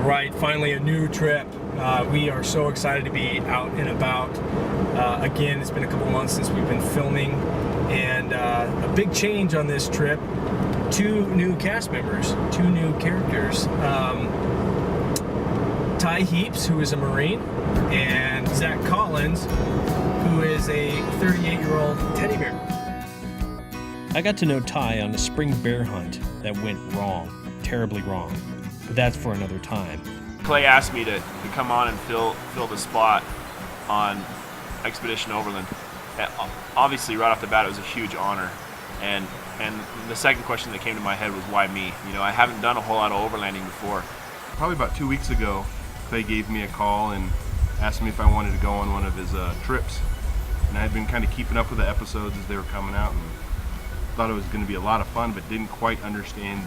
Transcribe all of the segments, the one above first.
Right, finally a new trip. We are so excited to be out and about. Again, it's been a couple months since we've been filming, and a big change on this trip. 2 new cast members, 2 new characters. Ty Heaps, who is a Marine, and Zach Collins, who is a 38-year-old teddy bear. I got to know Ty on a spring bear hunt that went wrong, terribly wrong, but that's for another time. Clay asked me to come on and fill the spot on Expedition Overland. Obviously, right off the bat, it was a huge honor, and the second question that came to my head was, why me? You know, I haven't done a whole lot of overlanding before. Probably about 2 weeks ago, Clay gave me a call and asked me if I wanted to go on one of his trips. And I had been kind of keeping up with the episodes as they were coming out, and thought it was going to be a lot of fun, but didn't quite understand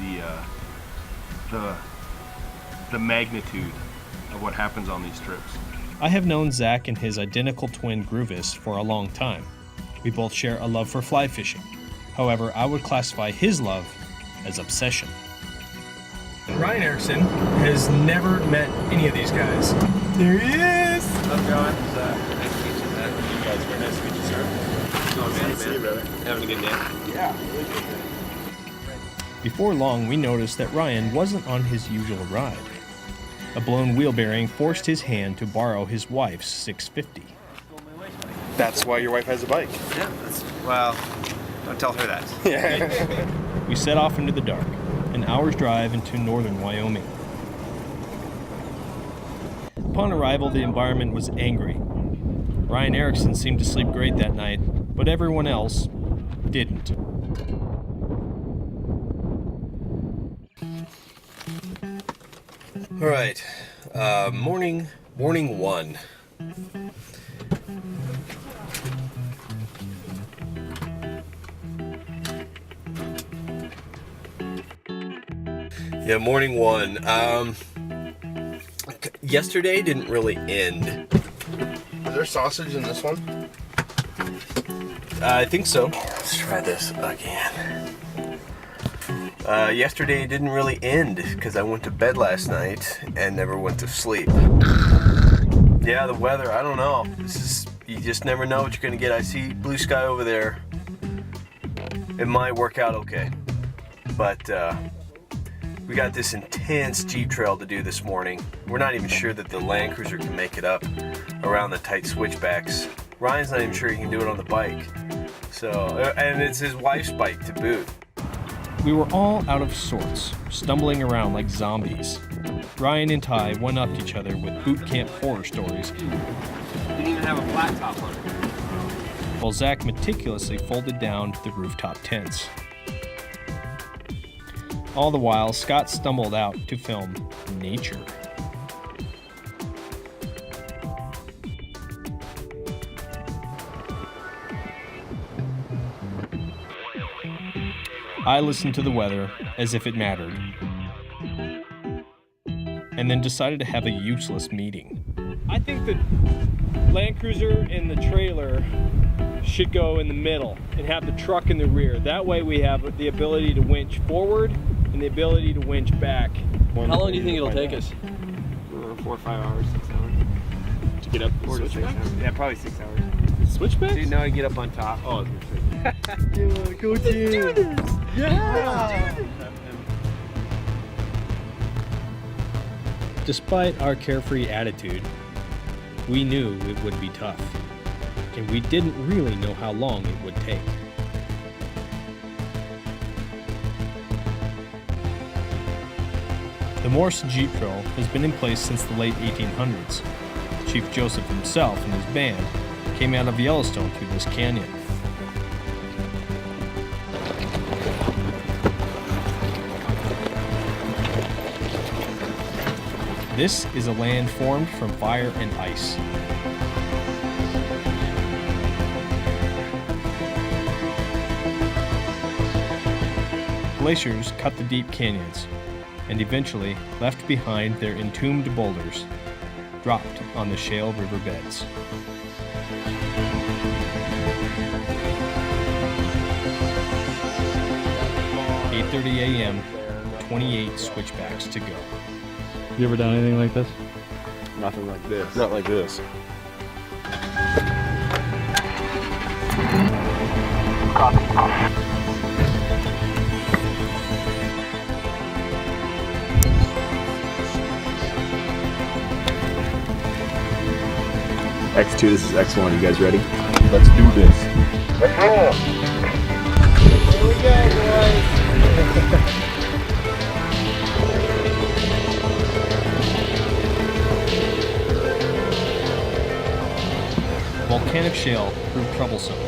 the magnitude of what happens on these trips. I have known Zach and his identical twin Groovis for a long time. We both share a love for fly fishing. However, I would classify his love as obsession. Ryan Erickson has never met any of these guys. There he is! How's it going? Nice to meet you, man. You guys, very nice to meet you, sir. How's it going, man? See you, brother. Having a good day? Yeah, really good day. Before long, we noticed that Ryan wasn't on his usual ride. A blown wheel bearing forced his hand to borrow his wife's 650. That's why your wife has a bike. Yeah, well, don't tell her that. Yeah. We set off into the dark, an hour's drive into northern Wyoming. Upon arrival, the environment was angry. Ryan Erickson seemed to sleep great that night, but everyone else didn't. All right, morning one. Yeah, morning one. Yesterday didn't really end. Is there sausage in this one? I think so. Let's try this again. Yesterday didn't really end because I went to bed last night and never went to sleep. Yeah, the weather, I don't know. You just never know what you're gonna get. I see blue sky over there. It might work out okay. But we got this intense Jeep trail to do this morning. We're not even sure that the Land Cruiser can make it up around the tight switchbacks. Ryan's not even sure he can do it on the bike. So, and it's his wife's bike to boot. We were all out of sorts, stumbling around like zombies. Ryan and Ty one-upped each other with boot camp horror stories, Didn't even have a flat top on it. while Zach meticulously folded down the rooftop tents. All the while, Scott stumbled out to film nature. I listened to the weather as if it mattered, and then decided to have a useless meeting. I think the Land Cruiser and the trailer should go in the middle and have the truck in the rear. That way we have the ability to winch forward and the ability to winch back. How long do you think it'll take us? 4 or 5 hours, 6 hours. To get up? 4 to 6 hours. Yeah, probably 6 hours. Switchbacks? Dude, now I get up on top. Oh, Go team! Yeah! Despite our carefree attitude, we knew it would be tough, and we didn't really know how long it would take. The Morse Jeep Trail has been in place since the late 1800s. Chief Joseph himself and his band came out of Yellowstone through this canyon. This is a land formed from fire and ice. Glaciers cut the deep canyons and eventually left behind their entombed boulders, dropped on the shale riverbeds. "8:30 a.m., 28 switchbacks to go. You ever done anything like this? Nothing like this. Not like this. X2, this is X1. You guys ready? Let's do this. Volcanic shale proved troublesome,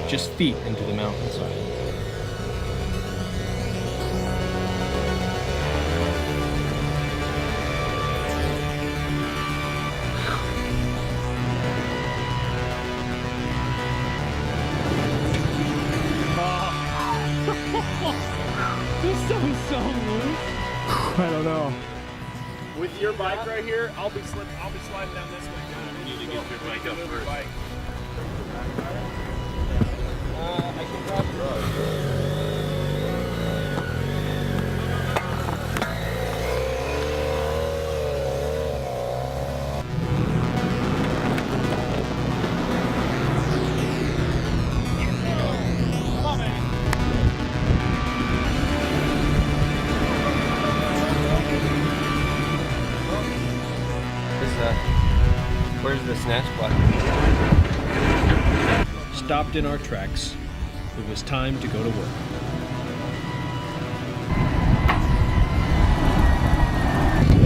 just feet into the mountainside. I don't know. With your bike right here, I'll be sliding down this way. You need to get your bike up first. I can grab Where's the snatch block? Stopped in our tracks. It was time to go to work.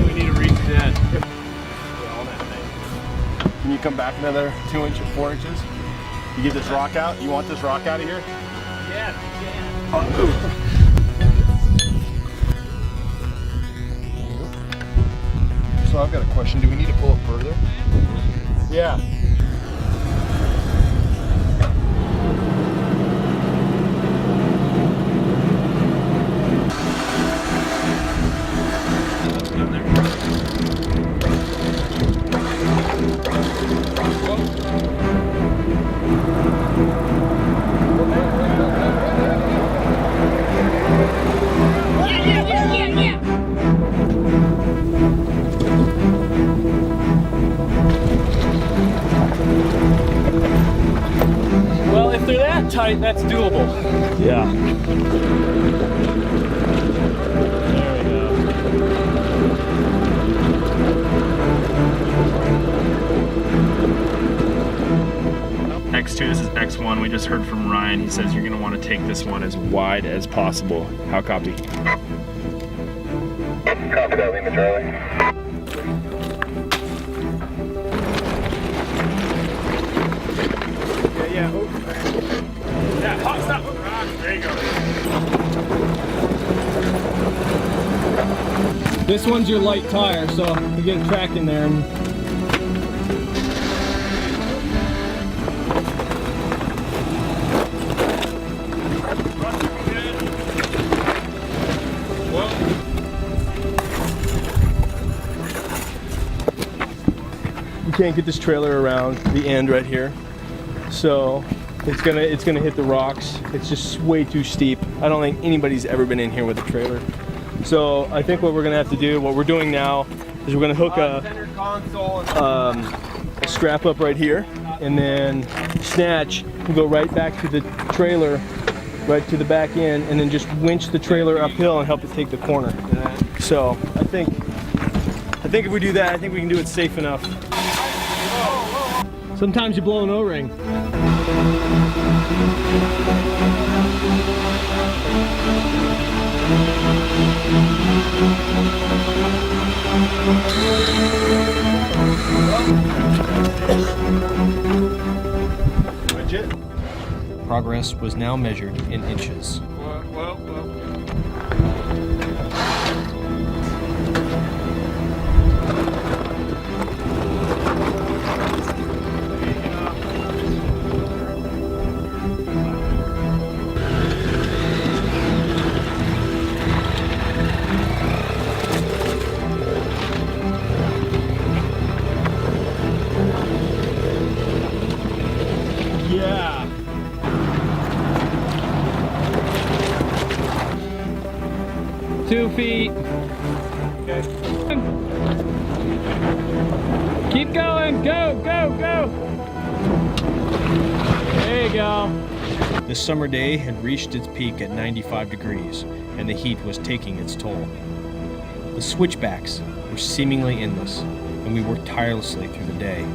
We need to reach that. Can you come back another 2 inches, 4 inches? You get this rock out? You want this rock out of here? Yeah, So I've got a question. Do we need to pull it further? Yeah. Well, if they're that tight, that's doable. Yeah. There we go. X2, this is X1. We just heard from Ryan. He says you're going to want to take this one as wide as possible. How copy? Copy that, Lima Charlie. Yeah, hot stop. There you go. This one's your light tire, so you get track in there. And you can't get this trailer around the end right here, so it's gonna hit the rocks. It's just way too steep. I don't think anybody's ever been in here with a trailer. So I think what we're gonna have to do, what we're doing now, is we're gonna hook a strap up right here, and then snatch and go right back to the trailer, right to the back end, and then just winch the trailer uphill and help it take the corner. So I think if we do that, I think we can do it safe enough. Sometimes you blow an O-ring. Legit? progress was now measured in inches. Yeah. 2 feet. Okay. Keep going. Go, go, go. There you go. The summer day had reached its peak at 95 degrees, and the heat was taking its toll. The switchbacks were seemingly endless, and we worked tirelessly through the day.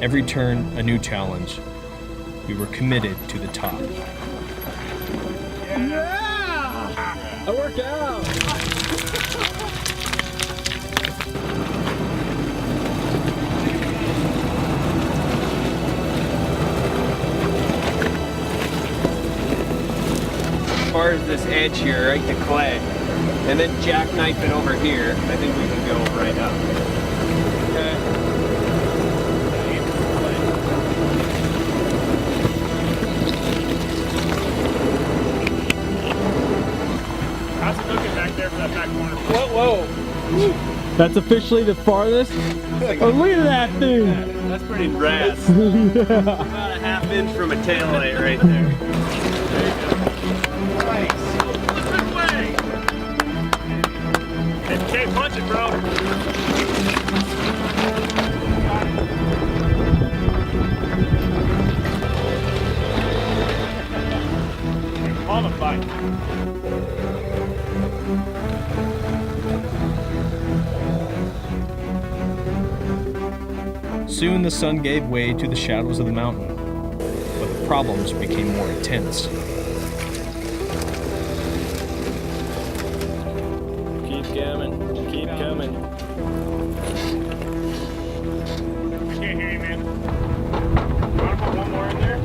Every turn, a new challenge. We were committed to the top. Yeah! I worked out! As far as this edge here, right to clay, and then jackknife it over here, I think we can go right up. Okay. How's it looking back there for that back corner? Whoa, whoa. That's officially the farthest? Oh, look at that thing! That's pretty rad. About a half inch from a tail light right there. Can't punch it, bro. On a bike. Soon the sun gave way to the shadows of the mountain, but the problems became more intense. Keep coming, keep coming. I can't hear you, man. You want to put one more in there?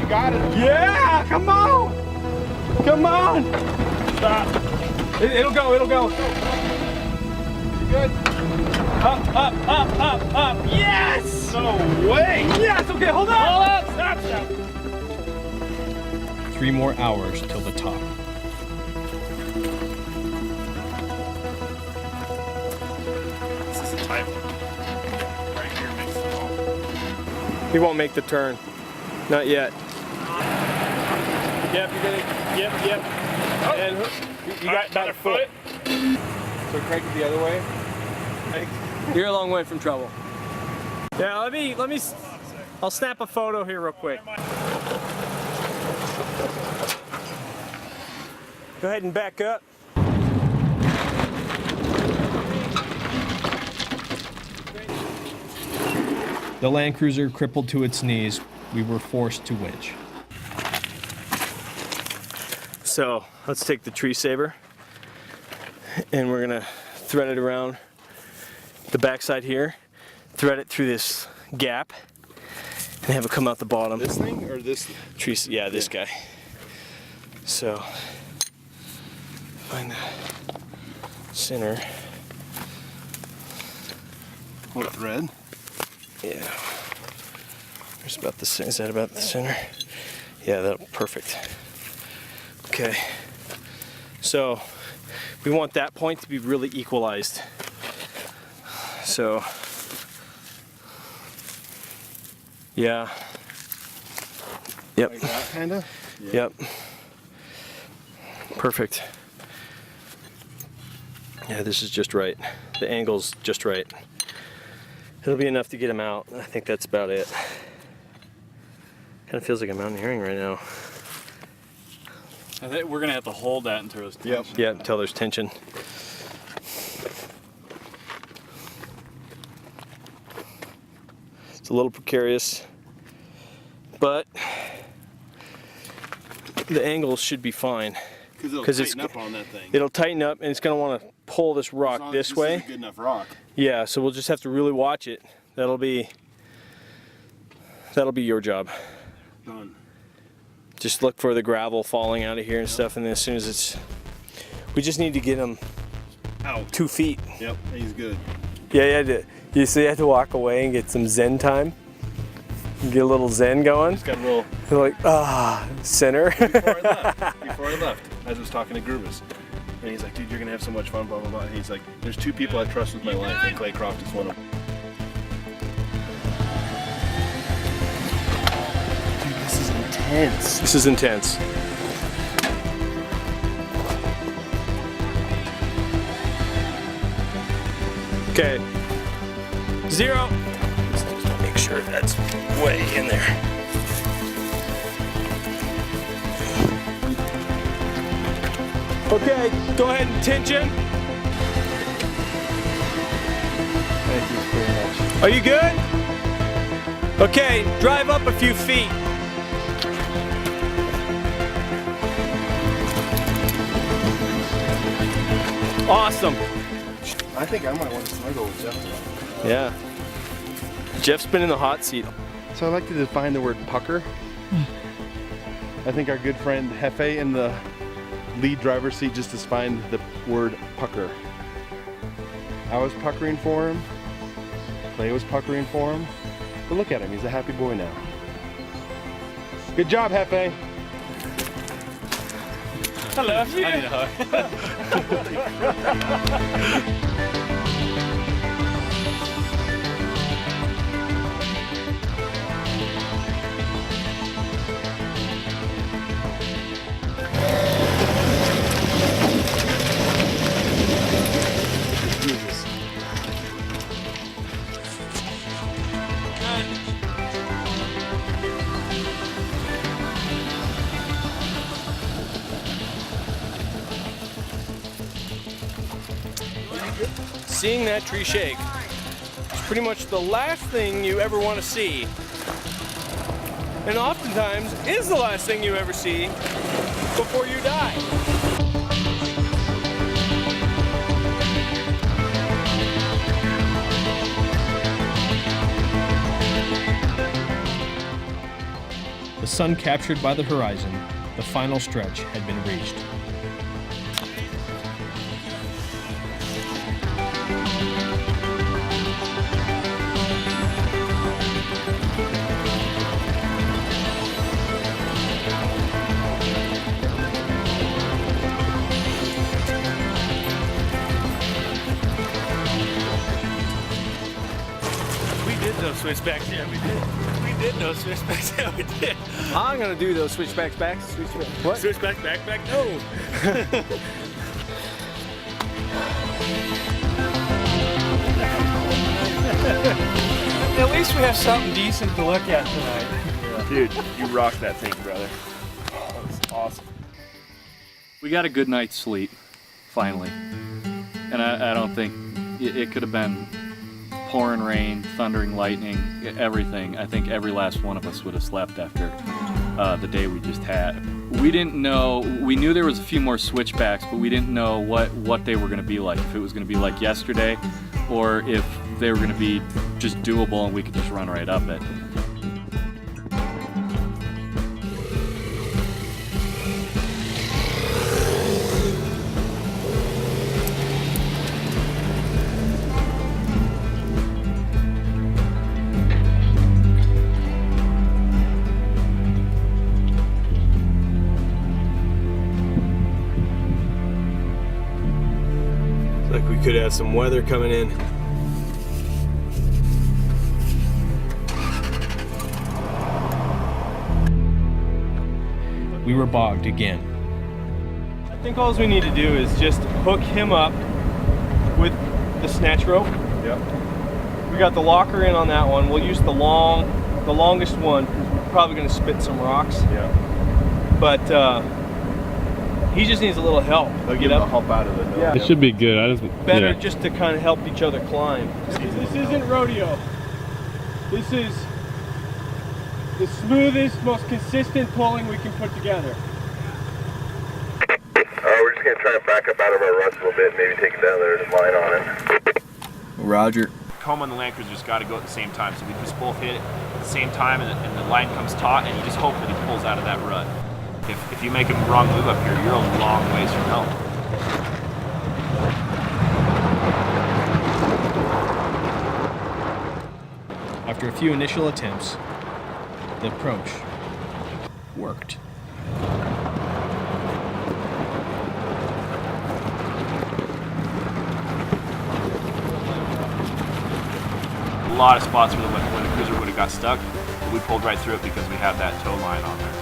You got it. Yeah, come on! Come on! Stop. It'll go, it'll go. You good? Up, up, up, up, up. Yes! No way. Yes, okay, hold on! Hold up. Stop, stop. 3 more hours till the top. This is a tight one. Right here makes it all. He won't make the turn. Not yet. Yep, you're gonna. Yep, yep. Oh. And you got about a foot. So crank it the other way. You're a long way from trouble. Yeah, let me. I'll snap a photo here real quick. Go ahead and back up. The Land Cruiser crippled to its knees, we were forced to winch. So let's take the tree saver and we're gonna thread it around the backside here, thread it through this gap, and have it come out the bottom. This thing or this? Tree, yeah, this guy. So find the center. What thread? Yeah. There's about the center. Is that about the center? Yeah, that's perfect. Okay. So we want that point to be really equalized. So yeah. Yep. Like that, kinda? Yeah. Yep. Perfect. Yeah, this is just right. The angle's just right. It'll be enough to get him out. I think that's about it. Kind of feels like I'm mountaineering right now. I think we're gonna have to hold that until it's Yep. Yeah, until there's tension. It's a little precarious, but the angle should be fine. Because it'll 'Cause it's- tighten up on that thing. It'll tighten up and it's gonna want to pull this rock this way. Is a good enough rock. Yeah, so we'll just have to really watch it. That'll be your job. Done. Just look for the gravel falling out of here and stuff, and then as soon as it's, we just need to get him Out. 2 feet. Yep, he's good. Yeah, you see, you have to walk away and get some zen time. Get a little zen going. Just got a little. You're like, center. Before I left, as I was talking to Grubus, and he's like, dude, you're gonna have so much fun, blah blah blah. And he's like, there's 2 people I trust with my life, and Claycroft is one of them. Dude, this is intense. This is intense. Okay, 0. Just make sure that's way in there. Okay, go ahead and tension. Thank you very much. Are you good? Okay, drive up a few feet. Awesome. I think I might want to snuggle with Jeff. Yeah. Jeff's been in the hot seat. So I like to define the word pucker. I think our good friend Hefe in the lead driver's seat just defined the word pucker. I was puckering for him. Clay was puckering for him. But look at him, he's a happy boy now. Good job, Hefe. Hello. I need a hug. Seeing that tree shake is pretty much the last thing you ever want to see. And oftentimes is the last thing you ever see before you die. The sun captured by the horizon, the final stretch had been reached. Those switchbacks, yeah, we did. We did those switchbacks, yeah, we did. I'm gonna do those switchbacks back. What? Switchback, backpack, no. At least we have something decent to look at tonight. Dude, you rocked that thing, brother. That was awesome. We got a good night's sleep, finally. And I don't think it could have been pouring rain, thundering lightning, everything. I think every last one of us would have slept after the day we just had. We didn't know, we knew there was a few more switchbacks, but we didn't know what they were going to be like. If it was going to be like yesterday, or if they were going to be just doable and we could just run right up it. Like we could have some weather coming in. We were bogged again. I think all we need to do is just hook him up with the snatch rope. Yep. We got the locker in on that one. We'll use the longest one. We're probably going to spit some rocks. Yeah. But he just needs a little help. They'll get up, help out of the hill. Yeah. It should be good. I just Better just to kind of help each other climb. This isn't rodeo. This is the smoothest, most consistent pulling we can put together. We're just going to try and back up out of our ruts a little bit, maybe take it down there and line on it. Roger. Coma and the Land Cruiser just got to go at the same time, so we just both hit it at the same time, and the line comes taut, and you just hope that he pulls out of that rut. If you make a wrong move up here, you're a long ways from help. After a few initial attempts, the approach worked. A lot of spots where the cruiser would have got stuck, but we pulled right through it because we have that tow line on there.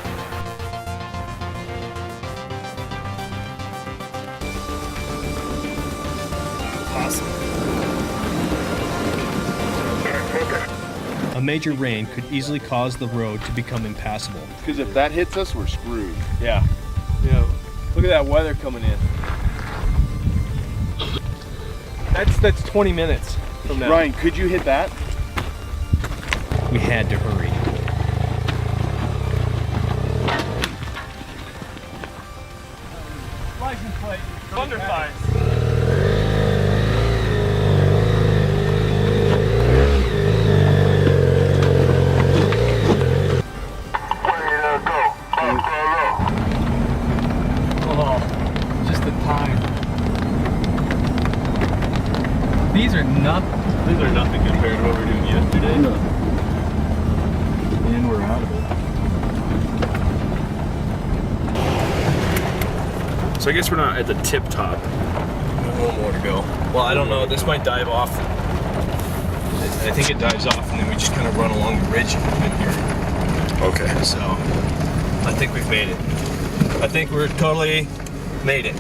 A major rain could easily cause the road to become impassable. Because if that hits us, we're screwed. Yeah. Yeah. Look at that weather coming in. That's 20 minutes from now. Ryan, could you hit that? We had to hurry. License plate. Thunder signs. Just the time. These are nothing. These are nothing compared to what we were doing yesterday. And we're out of it. So I guess we're not at the tip top. One more to go. Well, I don't know. This might dive off. I think it dives off, and then we just kind of run along the ridge in here. Okay. So, I think we've made it. I think we're totally made it.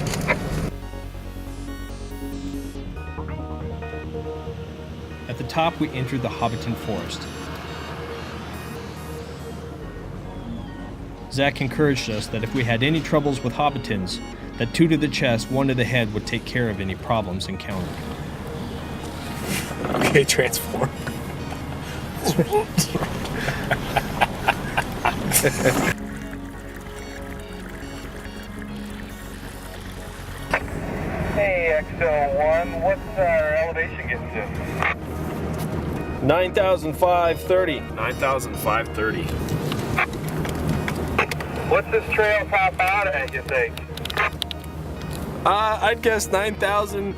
At the top, we entered the Hobbiton Forest. Zach encouraged us that if we had any troubles with Hobbitons, that 2 to the chest, 1 to the head would take care of any problems encountered. Okay, transform. Hey, XL1, what's our elevation getting to? 9,530. 9,530. What's this trail top out at, you think? I'd guess 9,000.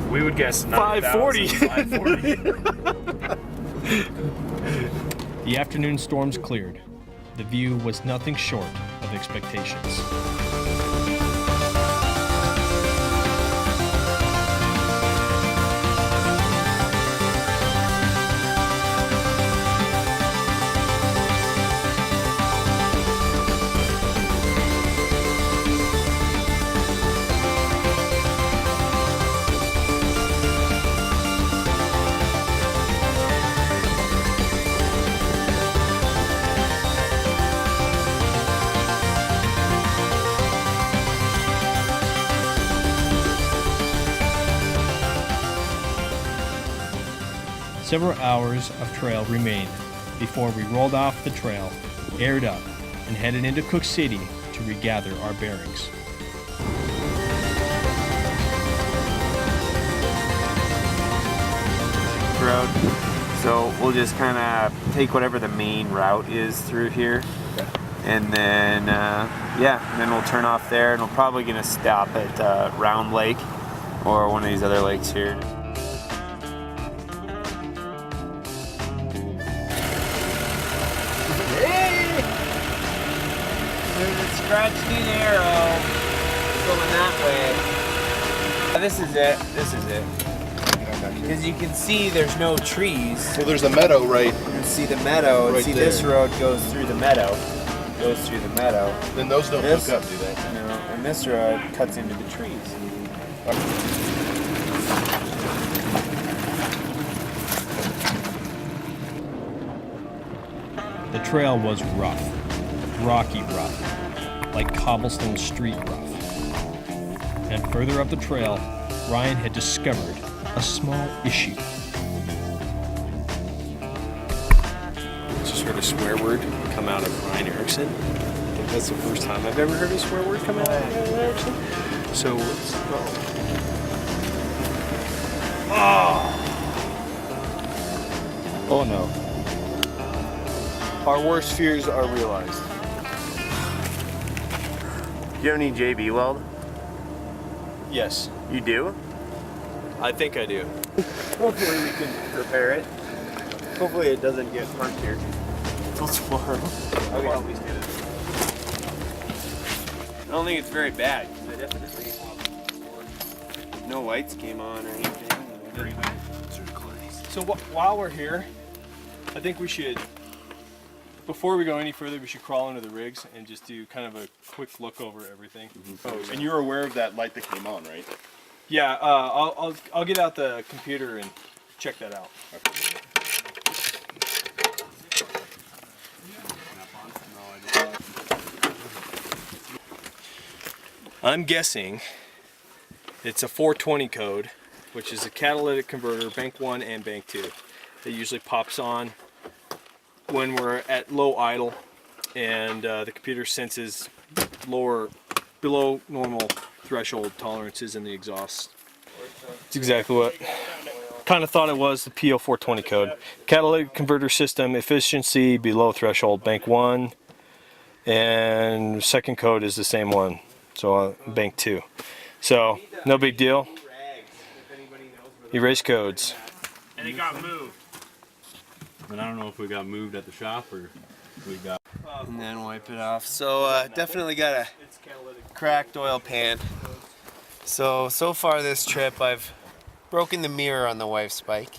We would guess 540. 540. The afternoon storms cleared. The view was nothing short of expectations. Several hours of trail remained before we rolled off the trail, aired up, and headed into Cook City to regather our bearings. Road. So we'll just kind of take whatever the main route is through here. And then, and then we'll turn off there, and we're probably going to stop at Round Lake or one of these other lakes here. There's a scratched-in arrow going that way. This is it. This is it. Because you can see there's no trees. So there's a meadow, right? You can see the meadow, and Right see there. this road goes through the meadow. Goes through the meadow. Then those don't This- hook up, do they? No, and this road cuts into the trees. The trail was rough, rocky rough, like cobblestone street rough. And further up the trail, Ryan had discovered a small issue. Just heard a swear word come out of Ryan Erickson. I think that's the first time I've ever heard a swear word come out of Ryan Erickson. So let's go. Oh no. Our worst fears are realized. Do you have any JB weld? Yes, You do? I think I do. Hopefully we can repair it. Hopefully it doesn't get parked here till tomorrow. Okay. At least get it. I don't think it's very bad, because I definitely no lights came on or anything. So while we're here, I think we should, before we go any further, we should crawl into the rigs and just do kind of a quick look over everything. Oh, and you're aware of that light that came on, right? Yeah, I'll get out the computer and check that out. I'm guessing it's a 420 code, which is a catalytic converter, bank 1 and bank 2. It usually pops on when we're at low idle and the computer senses below normal threshold tolerances in the exhaust. It's exactly what kind of thought it was, the PO420 code. Catalytic converter system efficiency below threshold, bank 1, and second code is the same one, so bank 2. So no big deal. Erase codes. And it got moved. And I don't know if we got moved at the shop or we got. And then wipe it off. So definitely got a cracked oil pan. So far this trip I've broken the mirror on the wife's bike,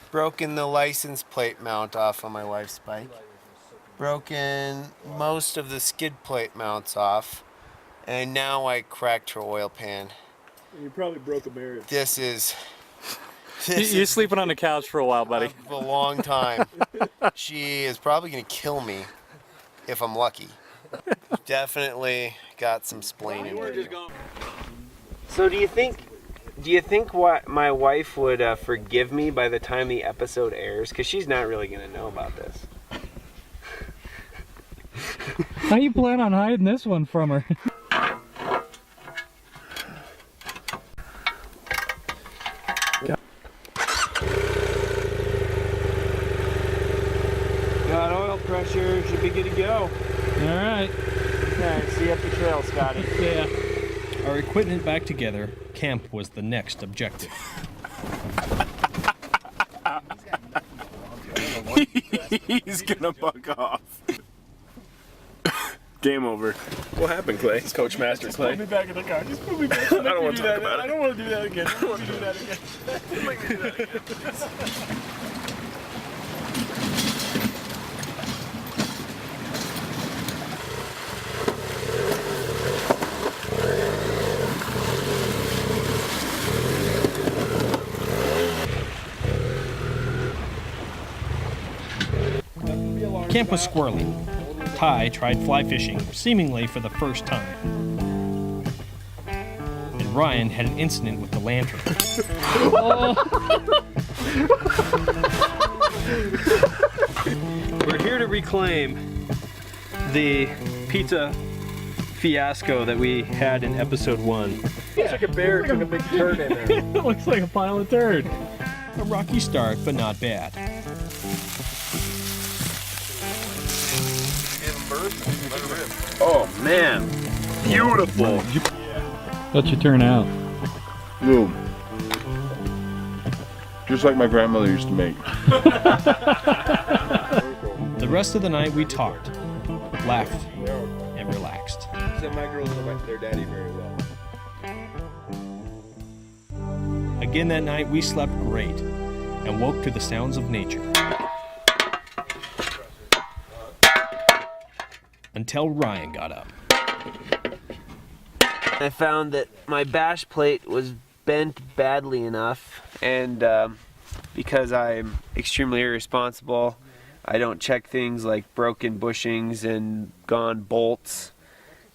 broken the license plate mount off on my wife's bike, broken most of the skid plate mounts off, and now I cracked her oil pan. You probably broke a mirror. This is You're sleeping on the couch for a while, buddy. a long time. She is probably gonna kill me if I'm lucky. Definitely got some splaining to do. So do you think what my wife would forgive me by the time the episode airs? Because she's not really gonna know about this. How you plan on hiding this one from her? Got oil pressure, should be good to go. All right. Okay, see you up the trail, Scotty. Yeah. Our equipment back together, camp was the next objective. He's gonna buck off. Game over. What happened, Clay? It's Coach Master Clay. Put me back in the car. Just put me back. I don't want to talk about it. I don't want to do that again. I don't want to do that again. Camp was squirrely. Ty tried fly fishing, seemingly for the first time. And Ryan had an incident with the lantern. We're here to reclaim the pizza fiasco that we had in episode 1. Looks like a bear took a big turd in there. It looks like a pile of turd. A rocky start, but not bad. Oh man, beautiful. Let you turn out. Boom. Just like my grandmother used to make. The rest of the night we talked, laughed, and relaxed. So my girls know their daddy very well. Again that night we slept great and woke to the sounds of nature. Until Ryan got up. I found that my bash plate was bent badly enough, and because I'm extremely irresponsible, I don't check things like broken bushings and gone bolts,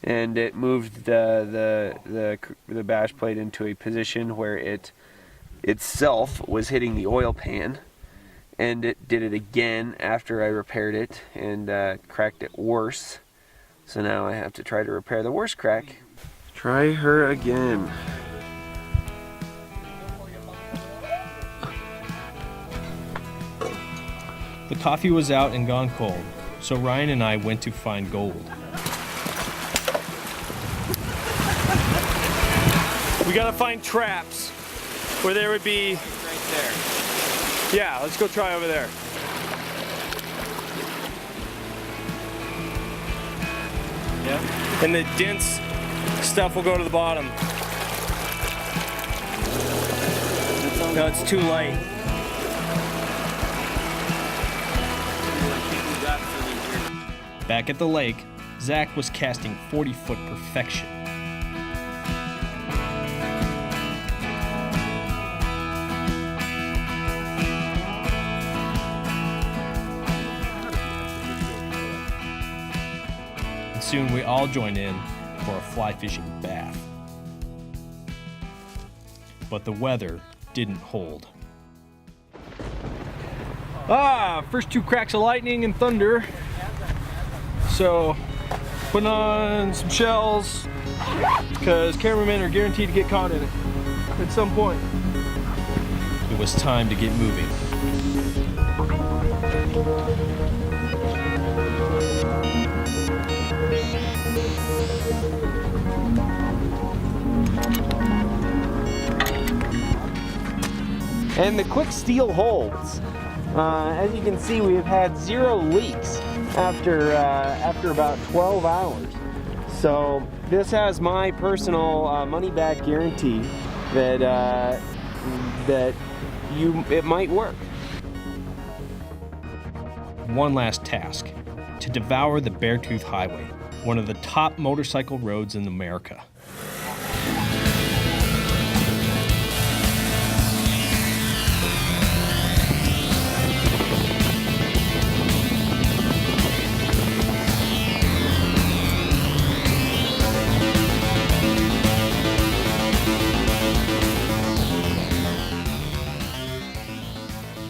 and it moved the bash plate into a position where it itself was hitting the oil pan, and it did it again after I repaired it and cracked it worse. So now I have to try to repair the worst crack. Try her again. The coffee was out and gone cold, so Ryan and I went to find gold. We gotta find traps where there would be. Right there. Yeah, let's go try over there. Yeah. And the dense stuff will go to the bottom. No, it's too light. Back at the lake, Zach was casting 40-foot perfection. And soon we all joined in for a fly fishing bath. But the weather didn't hold. First 2 cracks of lightning and thunder. So, putting on some shells, because cameramen are guaranteed to get caught in it at some point. It was time to get moving. And the quick steel holds. As you can see, we've had 0 leaks after about 12 hours. So this has my personal money-back guarantee that it might work. One last task: to devour the Beartooth Highway, one of the top motorcycle roads in America.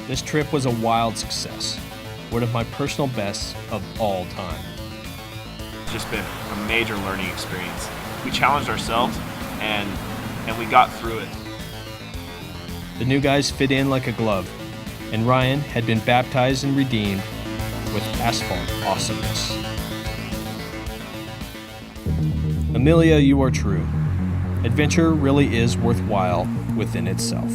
This trip was a wild success, one of my personal bests of all time. It's just been a major learning experience. We challenged ourselves and we got through it. The new guys fit in like a glove, and Ryan had been baptized and redeemed with asphalt awesomeness. Amelia, you are true. Adventure really is worthwhile within itself.